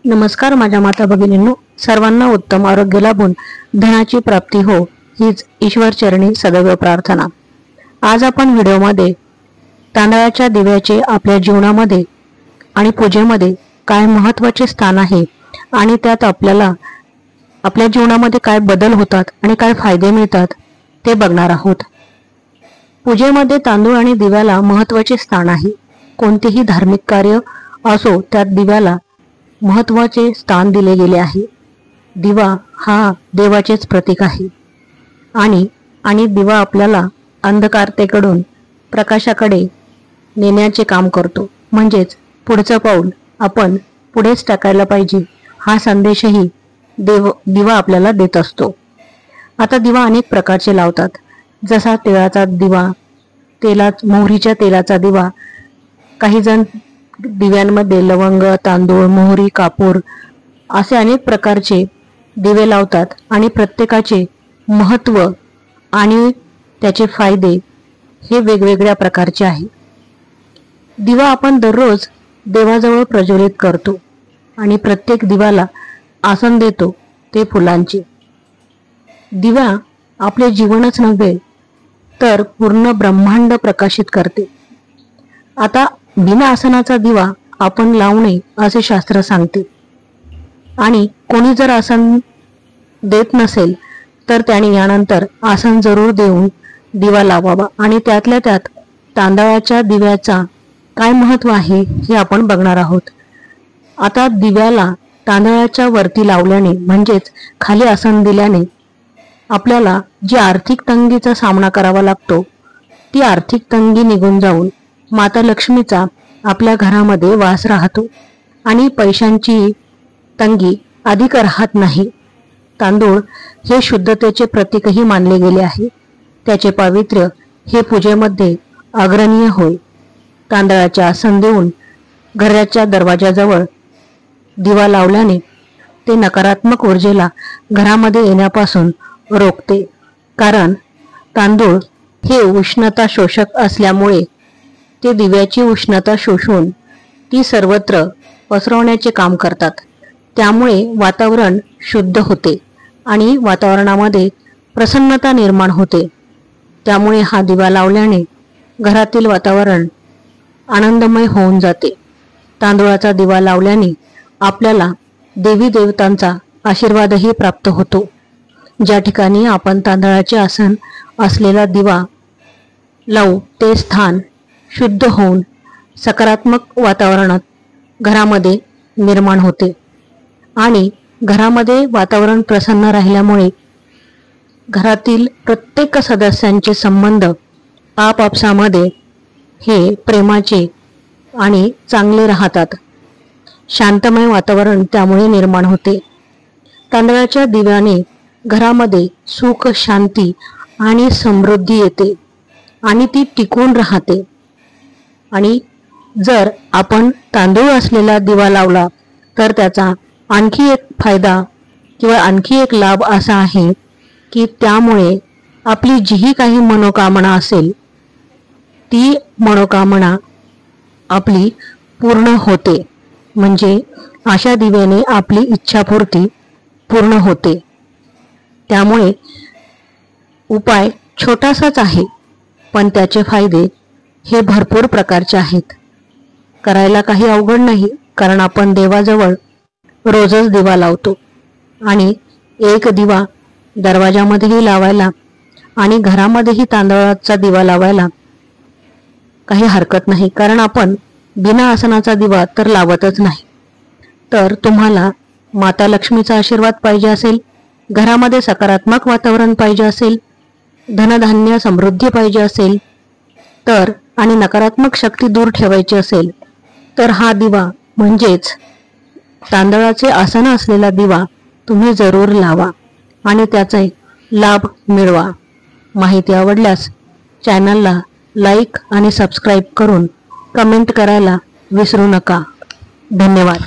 नमस्कार माझ्या माता भगिनींनो, सर्वांना उत्तम आरोग्य लाभून धनाची प्राप्ती हो हीच ईश्वर चरणी सदैव प्रार्थना। आज आपण व्हिडिओमध्ये तांदळाच्या दिव्याचे आपल्या जीवनामध्ये आणि पूजेमध्ये काय महत्त्वाचे स्थान आहे आणि त्यात आपल्याला आपल्या जीवनामध्ये काय बदल होतात आणि काय फायदे मिळतात ते बघणार आहोत। पूजेमध्ये तांदूळ आणि दिव्याला महत्त्वाचे स्थान आहे। कोणतेही धार्मिक कार्य असो त्यात दिव्याला महत्त्वाचे स्थान दिले गेले आहे। दिवा हा देवाचेच प्रतीक आहे आणि दिवा आपल्याला अंधकारतेकडून प्रकाशाकडे नेण्याचे काम करतो। म्हणजेच पुढचं पाऊल आपण पुढेच टाकायला पाहिजे हा संदेशही दिवा आपल्याला देत असतो। आता दिवा अनेक प्रकारचे लावतात, जसा तिळाचा दिवा, मोहरीच्या तेलाचा दिवा, काही जण दिव्यांमध्ये लवंग, तांदूळ, मोहरी, कापूर असे अनेक प्रकारचे दिवे लावतात आणि प्रत्येकाचे महत्त्व आणि त्याचे फायदे हे वेगवेगळ्या प्रकारचे आहे। दिवा आपण दररोज देवाजवळ प्रज्वलित करतो आणि प्रत्येक दिव्याला आसन देतो ते फुलांचे। दिवा आपले जीवनच नव्हे तर पूर्ण ब्रह्मांड प्रकाशित करते। आता बिना आसनाचा दिवा आपण लावू नये असे शास्त्र सांगते आणि कोणी जर आसन देत नसेल तर त्याने यानंतर आसन जरूर देऊन दिवा लावावा आणि त्यातल्या त्यात तांदळाच्या दिव्याचा काय महत्त्व आहे हे आपण बघणार आहोत। आता दिव्याला तांदळाच्या वरती लावल्याने म्हणजेच खाली आसन दिल्याने आपल्याला जी आर्थिक तंगीचा सामना करावा लागतो ती आर्थिक तंगी निघून जाऊन माता लक्ष्मीचा आपल्या घरामध्ये वास राहतो आणि पैशांची तंगी अधिक राहत नाही। तांदूळ हे शुद्धतेचे प्रतीकही मानले गेले आहे। त्याचे पावित्र्य हे पूजेमध्ये अग्रणीय होय। तांदळाचे आसन देऊन घराच्या दरवाजाजवळ दिवा लावल्याने ते नकारात्मक ऊर्जेला घरामध्ये येण्यापासून रोखते, कारण तांदूळ हे उष्णता शोषक असल्यामुळे ते दिव्याची उष्णता शोषून ती सर्वत्र पसरवण्याचे काम करतात। त्यामुळे वातावरण शुद्ध होते आणि वातावरणामध्ये प्रसन्नता निर्माण होते। त्यामुळे हा दिवा लावल्याने घरातील वातावरण आनंदमय होऊन जाते। तांदूळाचा दिवा लावल्याने आपल्याला देवी देवतांचा आशीर्वादही प्राप्त होतो। ज्या ठिकाणी आपण तांदळाचे आसन असलेला दिवा लावू ते स्थान शुद्ध होऊन सकारात्मक वातावरणात घरामध्ये निर्माण होते आणि घरामध्ये वातावरण प्रसन्न राहिल्यामुळे घरातील प्रत्येक सदस्यांचे संबंध आपापसामध्ये हे प्रेमाचे आणि चांगले राहतात। शांतमय वातावरण त्यामुळे निर्माण होते। तांदळाच्या दिव्याने घरामध्ये सुख, शांती आणि समृद्धी येते आणि ती टिकून राहते। आणि जर आपण तांदूळ असलेला दिवा लावला तर त्याचा आणखी एक फायदा किंवा आणखी एक लाभ असा आहे की त्यामुळे आपली जीही काही मनोकामना असेल ती मनोकामना आपली पूर्ण होते। म्हणजे अशा दिव्याने आपली इच्छापूर्ती पूर्ण होते। त्यामुळे उपाय छोटासाच आहे पण त्याचे फायदे हे भरपूर प्रकारचे आहेत। करायला काही अवघड नाही, कारण आपण देवाजवळ रोजच दिवा लावतो आणि एक दिवा दरवाजामध्येही लावायला आणि घरामध्येही तांदळाचा दिवा लावायला काही हरकत नाही, कारण आपण बिना आसनाचा दिवा तर लावतच नाही। तर तुम्हाला माता लक्ष्मीचा आशीर्वाद पाहिजे असेल, घरामध्ये सकारात्मक वातावरण पाहिजे असेल, धनधान्य समृद्धी पाहिजे असेल तर आणि नकारात्मक शक्ती दूर ठेवायची असेल तर हा दिवा म्हणजेच तांदळाचे आसन असलेला दिवा तुम्ही जरूर लावा आणि त्याचा लाभ मिळवा। माहिती आवडल्यास चॅनलला लाईक आणि सबस्क्राईब करून कमेंट करायला विसरू नका। धन्यवाद।